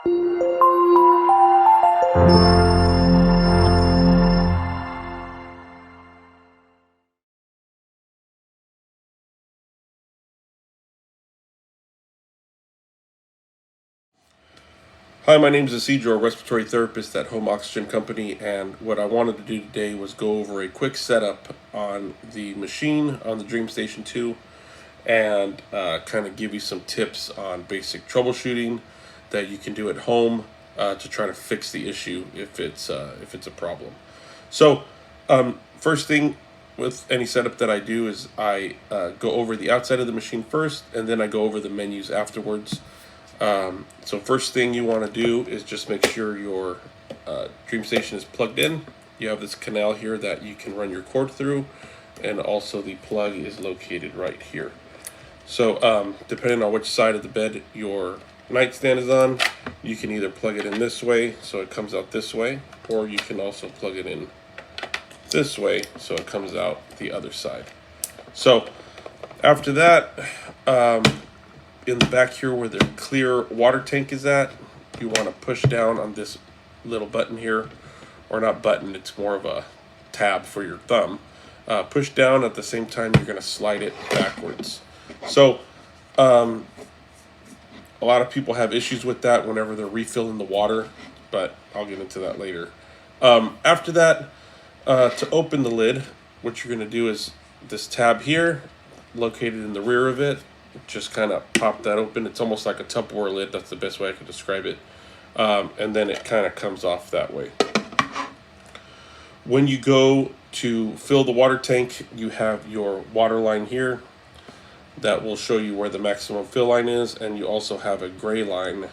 Hi, my name is Isidro, respiratory therapist at Home Oxygen Company, and what I wanted to do today was go over a quick setup on the machine on the DreamStation 2 and kind of give you some tips on basic troubleshooting that you can do at home to try to fix the issue if it's a problem. So, first thing with any setup that I do is I go over the outside of the machine first, and then I go over the menus afterwards. So first thing you want to do is just make sure your DreamStation is plugged in. You have this canal here that you can run your cord through, and also the plug is located right here. So depending on which side of the bed your nightstand is on, you can either plug it in this way so it comes out this way, or you can also plug it in this way so it comes out the other side. So after that, in the back here where the clear water tank is at, you want to push down on this little button here, or not button, it's more of a tab for your thumb. Push down at the same time you're going to slide it backwards. So a lot of people have issues with that whenever they're refilling the water, but I'll get into that later. After that, to open the lid, what you're going to do is this tab here, located in the rear of it, just kind of pop that open. It's almost like a Tupperware lid. That's the best way I could describe it. And then it kind of comes off that way. When you go to fill the water tank, you have your water line here that will show you where the maximum fill line is, and you also have a gray line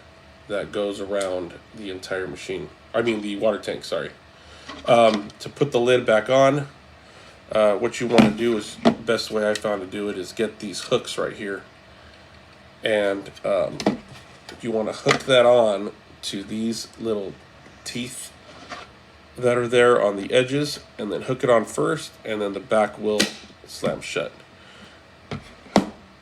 that goes around the entire machine. I mean the water tank, sorry. To put the lid back on, what you want to do is, the best way I found to do it is get these hooks right here, and you want to hook that on to these little teeth that are there on the edges, and then hook it on first, and then the back will slam shut.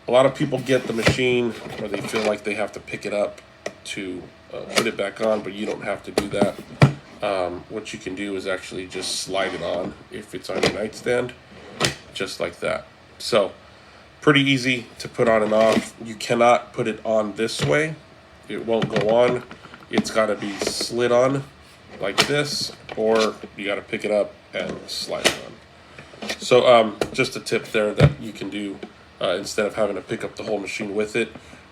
A lot of people get the machine where they feel like they have to pick it up to put it back on, but you don't have to do that. What you can do is actually just slide it on if it's on your nightstand, just like that. So pretty easy to put on and off. You cannot put it on this way, it won't go on. It's got to be slid on like this, or you got to pick it up and slide it on. So just a tip there that you can do instead of having to pick up the whole machine with it,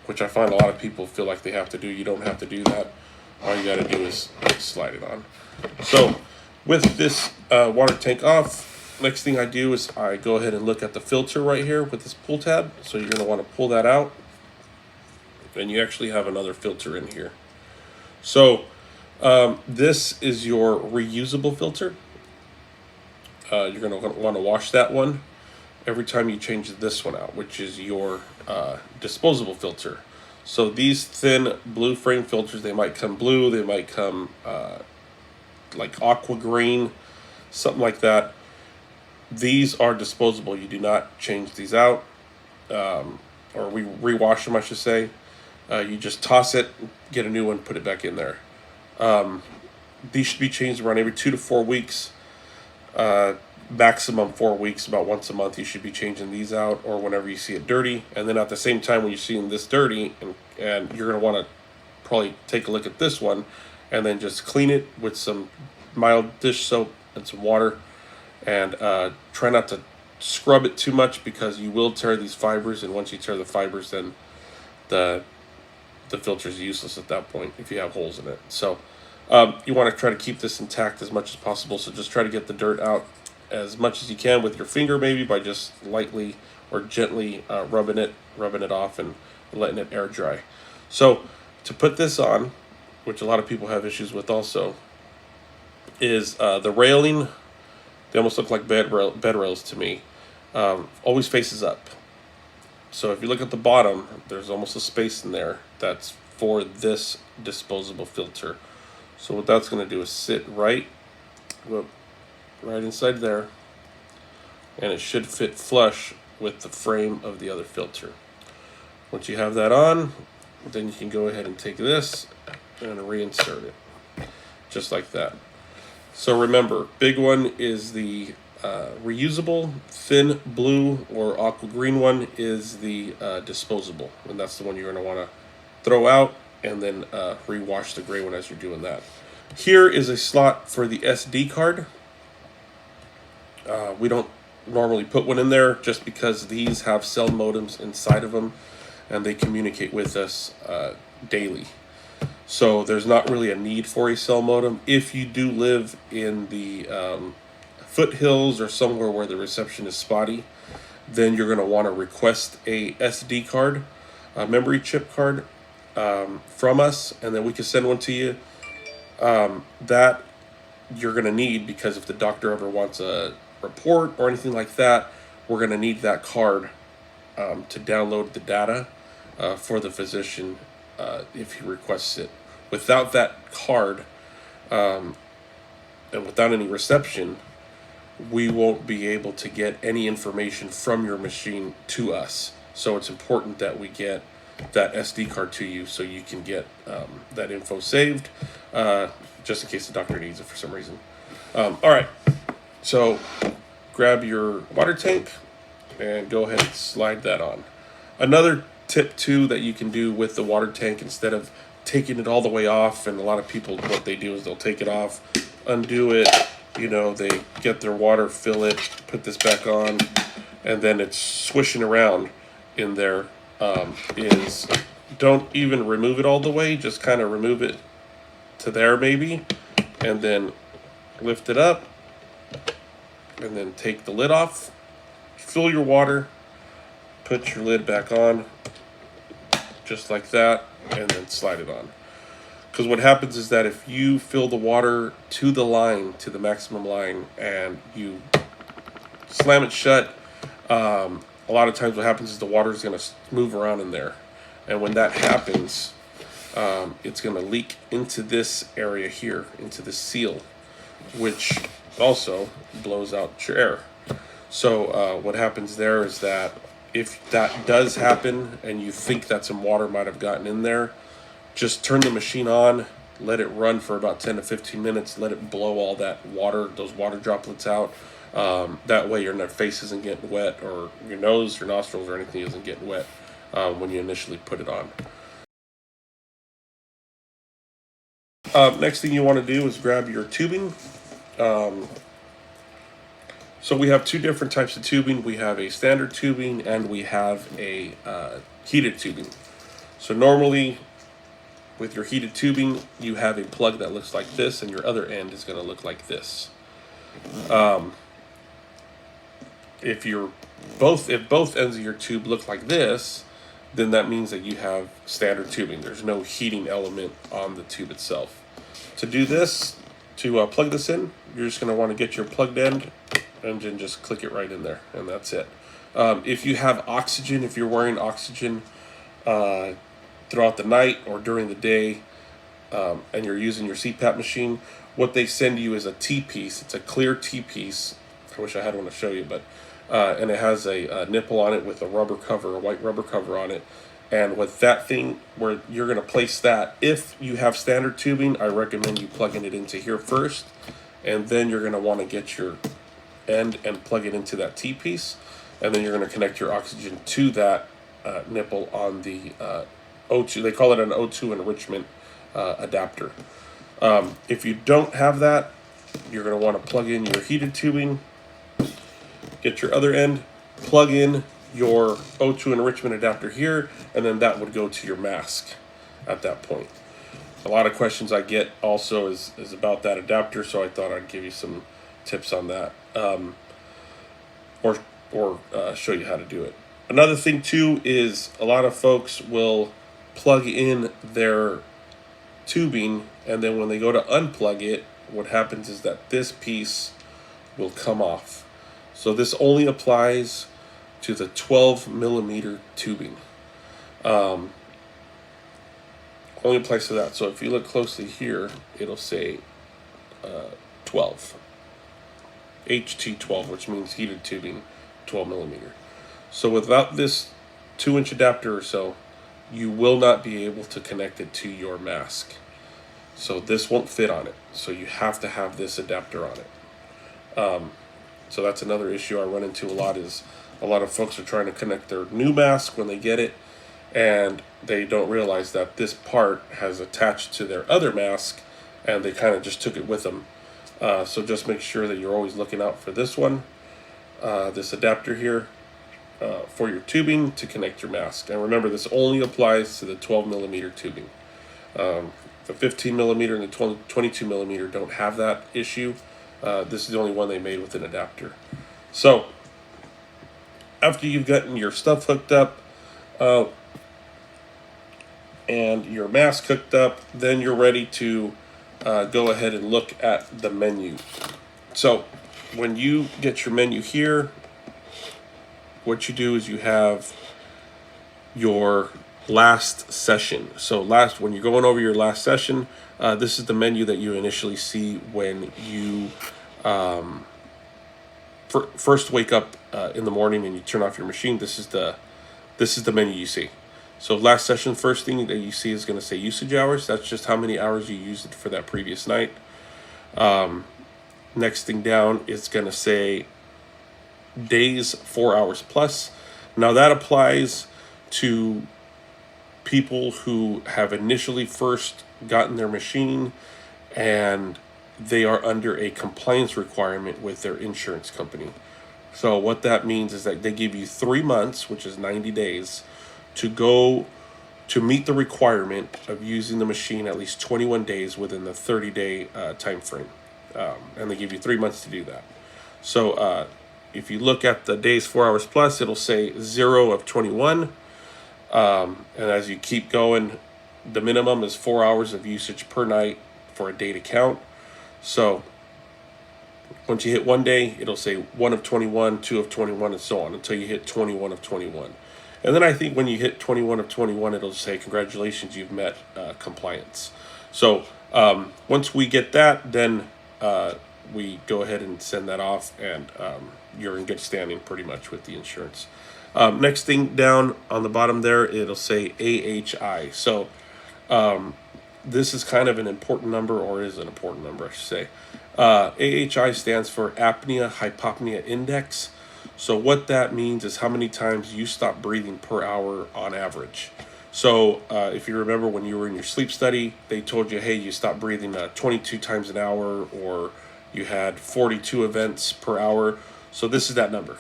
which I find a lot of people feel like they have to do. You don't have to do that. All you got to do is slide it on. So with this water tank off, next thing I do is I go ahead and look at the filter right here with this pull tab. So you're going to want to pull that out, and you actually have another filter in here. So this is your reusable filter. You're going to want to wash that one every time you change this one out, which is your disposable filter. So these thin blue frame filters, they might come blue, they might come like aqua green, something like that. These are disposable. You do not change these out, or we rewash them, I should say. You just toss it, get a new one, put it back in there. These should be changed around every 2 to 4 weeks. Maximum 4 weeks, about once a month you should be changing these out, or whenever you see it dirty. And then at the same time when you're seeing this dirty, and you're going to want to probably take a look at this one, and then just clean it with some mild dish soap and some water, and try not to scrub it too much, because you will tear these fibers, and once you tear the fibers, then the filter is useless at that point if you have holes in it. So you want to try to keep this intact as much as possible. So just try to get the dirt out as much as you can with your finger, maybe by just lightly or gently rubbing it off and letting it air dry. So to put this on, which a lot of people have issues with also, is the railing. They almost look like bed rails to me. Always faces up. So if you look at the bottom, there's almost a space in there that's for this disposable filter. So what that's going to do is sit right inside there, and it should fit flush with the frame of the other filter. Once you have that on, then you can go ahead and take this and reinsert it, just like that. So remember, big one is the reusable, thin blue or aqua green one is the disposable, and that's the one you're going to want to throw out and then rewash the gray one as you're doing that. Here is a slot for the SD card. We don't normally put one in there just because these have cell modems inside of them and they communicate with us daily. So there's not really a need for a cell modem. If you do live in the foothills or somewhere where the reception is spotty, then you're going to want to request a SD card, a memory chip card from us, and then we can send one to you. That you're going to need because if the doctor ever wants a report or anything like that, we're going to need that card to download the data for the physician if he requests it. Without that card and without any reception, we won't be able to get any information from your machine to us. So it's important that we get that SD card to you so you can get that info saved just in case the doctor needs it for some reason. All right, so grab your water tank and go ahead and slide that on. Another tip too that you can do with the water tank, instead of taking it all the way off, and a lot of people, what they do is they'll take it off, undo it, you know, they get their water, fill it, put this back on, and then it's swishing around in there, is don't even remove it all the way, just kind of remove it to there maybe, and then lift it up, and then take the lid off, fill your water, put your lid back on, just like that, and then slide it on. Because what happens is that if you fill the water to the line, to the maximum line, and you slam it shut, a lot of times what happens is the water is going to move around in there. And when that happens, it's going to leak into this area here, into the seal, which also blows out your air. So what happens there is that if that does happen and you think that some water might have gotten in there, just turn the machine on, let it run for about 10 to 15 minutes, let it blow all that water, those water droplets out. That way your face isn't getting wet, or your nose, your nostrils, or anything isn't getting wet when you initially put it on. Next thing you want to do is grab your tubing. So we have two different types of tubing. We have a standard tubing and we have a heated tubing. So normally with your heated tubing, you have a plug that looks like this, and your other end is going to look like this. If both ends of your tube look like this, then that means that you have standard tubing. There's no heating element on the tube itself. To do this, to plug this in, you're just going to want to get your plugged end and then just click it right in there, and that's it. If you have oxygen, if you're wearing oxygen throughout the night or during the day, and you're using your CPAP machine, what they send you is a T-piece. It's a clear T-piece. I wish I had one to show you, but and it has a nipple on it with a rubber cover, a white rubber cover on it. And with that thing, where you're going to place that, if you have standard tubing, I recommend you plugging it into here first, and then you're going to want to get your end and plug it into that T-piece, and then you're going to connect your oxygen to that nipple on the O2. They call it an O2 enrichment adapter. If you don't have that, you're going to want to plug in your heated tubing, get your other end, plug in your O2 enrichment adapter here, and then that would go to your mask at that point. A lot of questions I get also is about that adapter, so I thought I'd give you some tips on that, or show you how to do it. Another thing too is a lot of folks will plug in their tubing, and then when they go to unplug it, what happens is that this piece will come off. So this only applies to the 12 millimeter tubing. Only applies to that. So if you look closely here, it'll say 12. HT12, which means heated tubing, 12 millimeter. So without this 2-inch adapter or so, you will not be able to connect it to your mask. So this won't fit on it. So you have to have this adapter on it. So that's another issue I run into a lot, is a lot of folks are trying to connect their new mask when they get it, and they don't realize that this part has attached to their other mask, and they kind of just took it with them. So just make sure that you're always looking out for this one, this adapter here, for your tubing to connect your mask. And remember, this only applies to the 12 millimeter tubing. The 15 millimeter and the 22 millimeter don't have that issue. This is the only one they made with an adapter. So after you've gotten your stuff hooked up and your mask hooked up, then you're ready to go ahead and look at the menu. So when you get your menu here, what you do is you have your last session. So when you're going over your last session, this is the menu that you initially see when you first wake up in the morning and you turn off your machine. This is the menu you see. So last session, first thing that you see is going to say usage hours. That's just how many hours you used it for that previous night. Next thing down is going to say days, 4 hours plus. Now that applies to people who have initially first gotten their machine and they are under a compliance requirement with their insurance company. So what that means is that they give you 3 months, which is 90 days, to meet the requirement of using the machine at least 21 days within the 30-day time frame. And they give you 3 months to do that. So if you look at the days, 4 hours plus, it'll say 0 of 21. And as you keep going, the minimum is 4 hours of usage per night for a day to count. So once you hit 1 day, it'll say 1 of 21, 2 of 21, and so on until you hit 21 of 21. And then I think when you hit 21 of 21, it'll say, congratulations, you've met compliance. So once we get that, then we go ahead and send that off, and you're in good standing pretty much with the insurance. Next thing down on the bottom there, it'll say AHI. So this is kind of an important number, or is an important number, I should say. AHI stands for apnea-hypopnea index. So what that means is how many times you stop breathing per hour on average. So if you remember when you were in your sleep study, they told you, hey, you stopped breathing 22 times an hour, or you had 42 events per hour. So this is that number.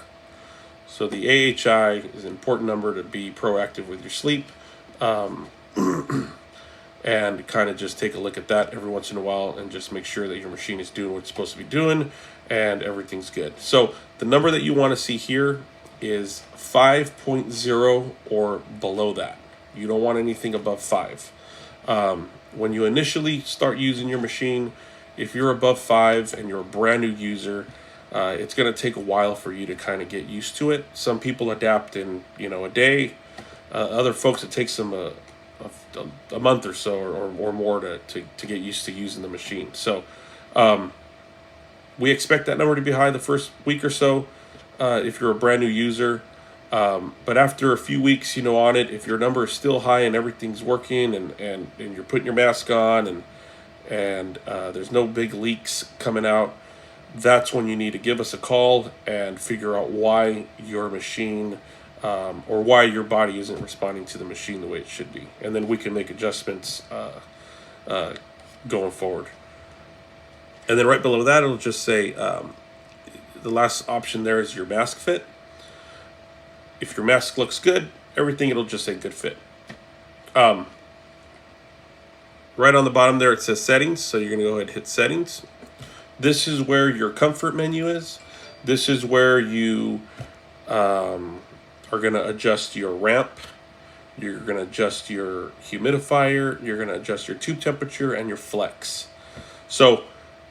So the AHI is an important number to be proactive with your sleep, and kind of just take a look at that every once in a while and just make sure that your machine is doing what it's supposed to be doing and everything's good. So the number that you want to see here is 5.0 or below that. You don't want anything above 5. When you initially start using your machine, if you're above 5 and you're a brand new user, it's going to take a while for you to kind of get used to it. Some people adapt in a day. Other folks, it takes them a month or so or more to get used to using the machine. So we expect that number to be high the first week or so if you're a brand new user. But after a few weeks, on it, if your number is still high and everything's working and you're putting your mask on and there's no big leaks coming out, that's when you need to give us a call and figure out why your machine or why your body isn't responding to the machine the way it should be. And then we can make adjustments going forward. And then right below that, it'll just say, the last option there is your mask fit. If your mask looks good, everything, it'll just say good fit. Right on the bottom there, it says settings. So you're going to go ahead and hit settings. This is where your comfort menu is. This is where you are going to adjust your ramp. You're going to adjust your humidifier. You're going to adjust your tube temperature and your flex. So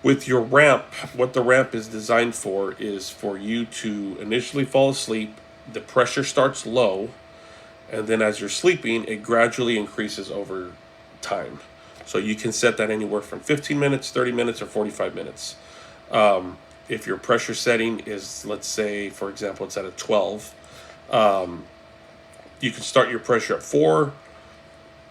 with your ramp, what the ramp is designed for is for you to initially fall asleep. The pressure starts low, and then as you're sleeping, it gradually increases over time. So you can set that anywhere from 15 minutes, 30 minutes, or 45 minutes. If your pressure setting is, let's say, for example, it's at a 12, you can start your pressure at 4.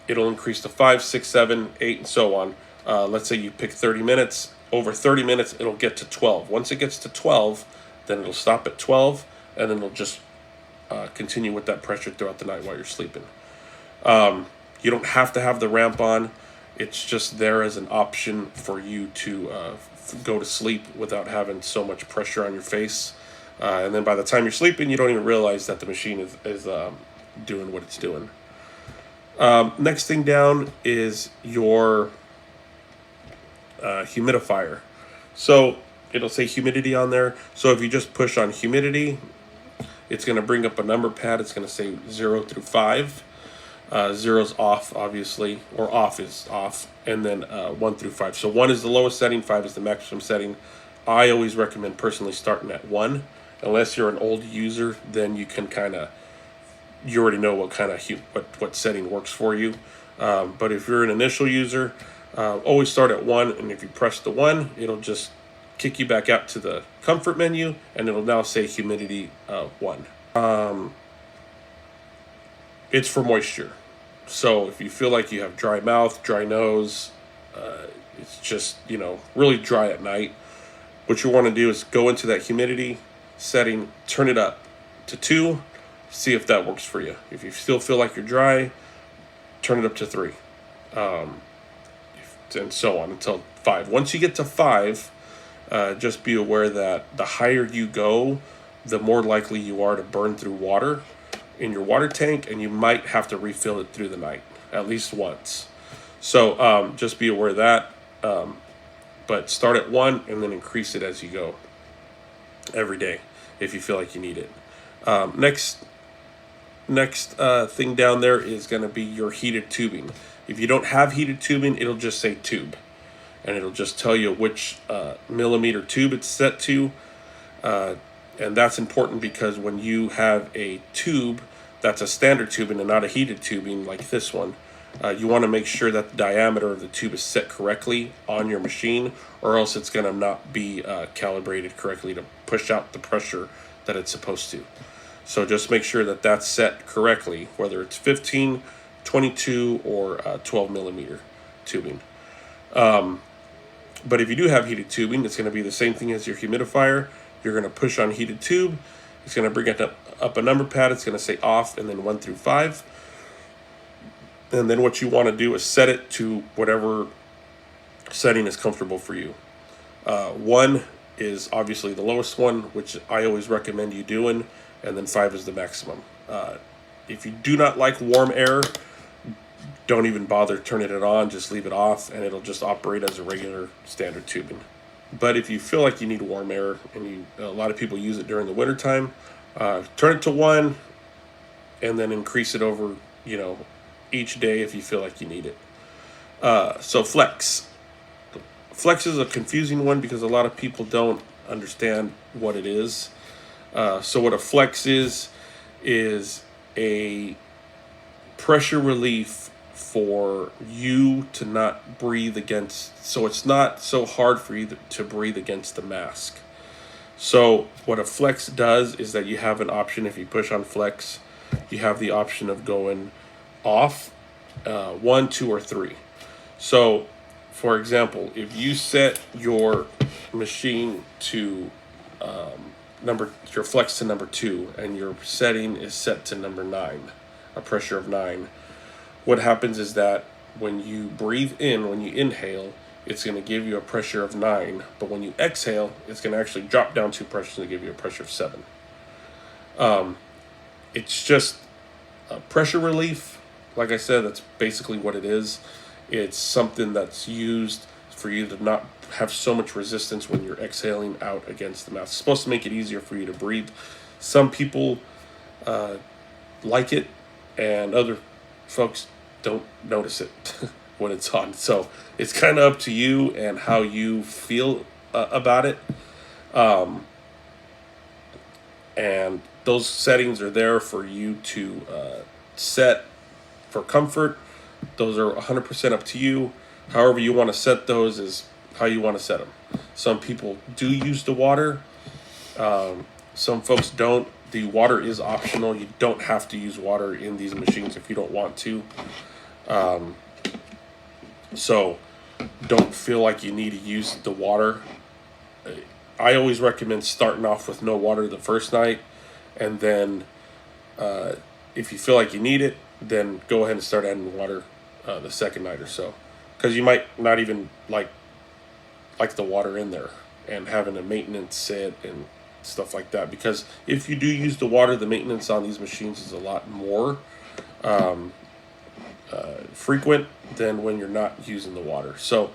It'll increase to 5, 6, 7, 8, and so on. Let's say you pick 30 minutes. Over 30 minutes, it'll get to 12. Once it gets to 12, then it'll stop at 12, and then it'll just continue with that pressure throughout the night while you're sleeping. You don't have to have the ramp on. It's just there as an option for you to go to sleep without having so much pressure on your face. And then by the time you're sleeping, you don't even realize that the machine is doing what it's doing. Next thing down is your humidifier. So it'll say humidity on there. So if you just push on humidity, it's going to bring up a number pad. It's going to say 0 through 5. 0's off, obviously, or off is off, and then 1 through 5. So 1 is the lowest setting, 5 is the maximum setting. I always recommend personally starting at 1. Unless you're an old user, then you can you already know what kind of what setting works for you. But if you're an initial user, always start at 1, and if you press the 1, it'll just kick you back out to the comfort menu, and it'll now say humidity 1. It's for moisture. So if you feel like you have dry mouth, dry nose, it's just, really dry at night, what you want to do is go into that humidity setting, turn it up to 2, see if that works for you. If you still feel like you're dry, turn it up to 3, and so on until 5. Once you get to 5, just be aware that the higher you go, the more likely you are to burn through water in your water tank, and you might have to refill it through the night at least once. So just be aware of that. But start at 1 and then increase it as you go every day if you feel like you need it. Next thing down there is going to be your heated tubing. If you don't have heated tubing, it'll just say tube, and it'll just tell you which millimeter tube it's set to. And that's important because when you have a tube that's a standard tubing and not a heated tubing like this one, you want to make sure that the diameter of the tube is set correctly on your machine, or else it's going to not be calibrated correctly to push out the pressure that it's supposed to. So just make sure that that's set correctly, whether it's 15, 22, or 12 millimeter tubing. But if you do have heated tubing, it's going to be the same thing as your humidifier. You're going to push on heated tube. It's going to bring it up a number pad. It's going to say off and then 1 through 5. And then what you want to do is set it to whatever setting is comfortable for you. 1 is obviously the lowest one, which I always recommend you doing, and then 5 is the maximum. If you do not like warm air, don't even bother turning it on. Just leave it off, and it'll just operate as a regular standard tubing. But if you feel like you need warm air, and a lot of people use it during the wintertime, turn it to 1 and then increase it over, each day if you feel like you need it. So flex. Flex is a confusing one because a lot of people don't understand what it is. So what a flex is a pressure relief for you to not breathe against, so it's not so hard for you to breathe against the mask. So what a flex does is that you have an option. If you push on flex, you have the option of going off 1, 2, or 3. So for example, if you set your machine to your flex to number 2 and your setting is set to number 9, a pressure of 9, what happens is that when you breathe in, when you inhale, it's going to give you a pressure of 9, but when you exhale, it's going to actually drop down 2 pressures and give you a pressure of 7. It's just a pressure relief. Like I said, that's basically what it is. It's something that's used for you to not have so much resistance when you're exhaling out against the mask. It's supposed to make it easier for you to breathe. Some people like it, and other folks don't notice it when it's on. So it's kind of up to you and how you feel about it. And those settings are there for you to set for comfort. Those are 100% up to you. However you want to set those is how you want to set them. Some people do use the water. Some folks don't. The water is optional. You don't have to use water in these machines if you don't want to. So don't feel like you need to use the water, I always recommend starting off with no water the first night, and then if you feel like you need it, then go ahead and start adding water the second night or so, because you might not even like the water in there, and having a maintenance set and stuff like that. Because if you do use the water, the maintenance on these machines is a lot more frequent than when you're not using the water. So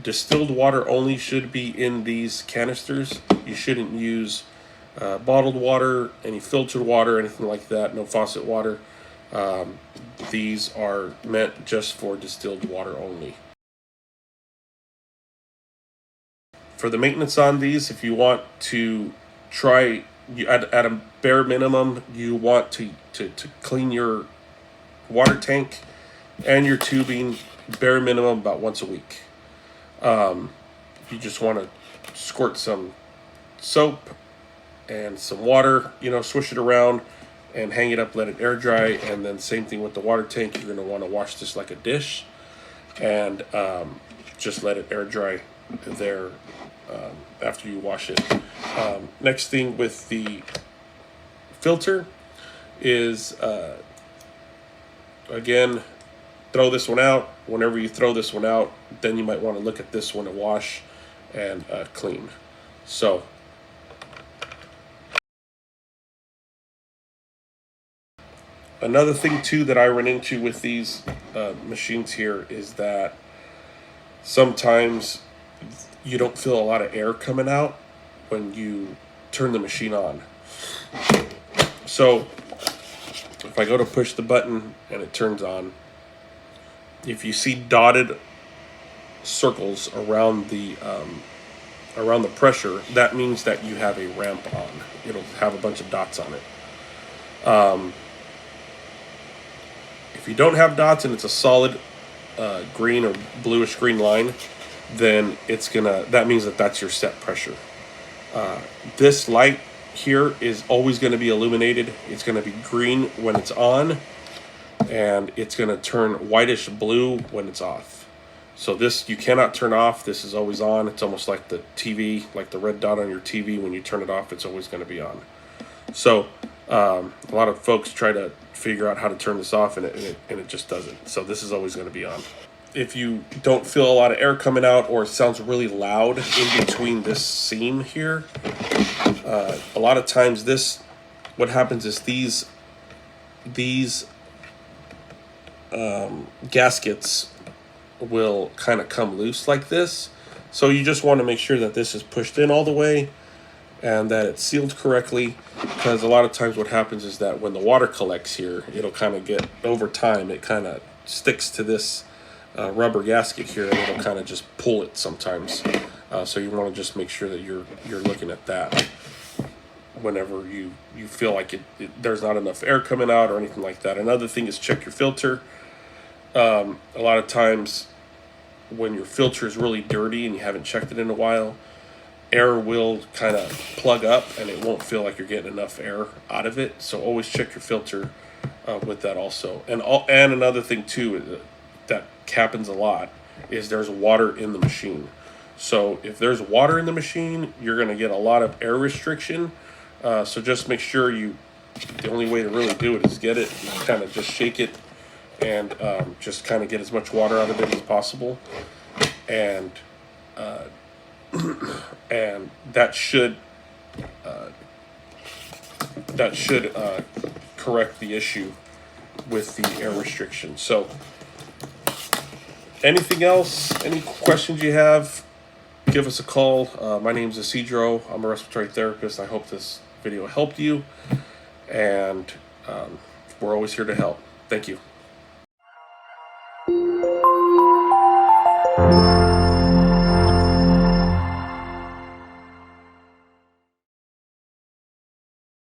distilled water only should be in these canisters. You shouldn't use bottled water, any filtered water, anything like that. No faucet water. These are meant just for distilled water only. For the maintenance on these, if you want to try, at a bare minimum, you want to clean your water tank and your tubing bare minimum about once a week. You just want to squirt some soap and some water, swish it around and hang it up, let it air dry. And then same thing with the water tank. You're going to want to wash this like a dish and just let it air dry there after you wash it. Next thing with the filter is, again, throw this one out. Whenever you throw this one out, then you might want to look at this one and wash and clean. So another thing too that I run into with these machines here is that sometimes you don't feel a lot of air coming out when you turn the machine on. So if I go to push the button and it turns on, if you see dotted circles around the pressure, that means that you have a ramp on. It'll have a bunch of dots on it. If you don't have dots and it's a solid green or bluish green line, then that means that that's your set pressure. This light here is always going to be illuminated. It's going to be green when it's on, and it's going to turn whitish blue when it's off. So this you cannot turn off. This is always on. It's almost like the TV, like the red dot on your TV. When you turn it off, it's always going to be on. So a lot of folks try to figure out how to turn this off, and it just doesn't. So this is always going to be on. If you don't feel a lot of air coming out, or it sounds really loud in between this seam here, a lot of times what happens is these gaskets will kind of come loose like this. So you just want to make sure that this is pushed in all the way and that it's sealed correctly, because a lot of times what happens is that when the water collects here, it'll kind of get, over time, it kind of sticks to this rubber gasket here, and it'll kind of just pull it sometimes. So you want to just make sure that you're looking at that whenever you feel like there's not enough air coming out or anything like that. Another thing is check your filter. A lot of times when your filter is really dirty and you haven't checked it in a while, air will kind of plug up and it won't feel like you're getting enough air out of it. So always check your filter with that also. And another thing too that happens a lot is there's water in the machine. So if there's water in the machine, you're going to get a lot of air restriction. So just make sure the only way to really do it is get it, kind of just shake it, and just kind of get as much water out of it as possible. And and that should correct the issue with the air restriction. So anything else, any questions you have, give us a call. My name is Isidro. I'm a respiratory therapist. I hope this video helped you, and we're always here to help. Thank you.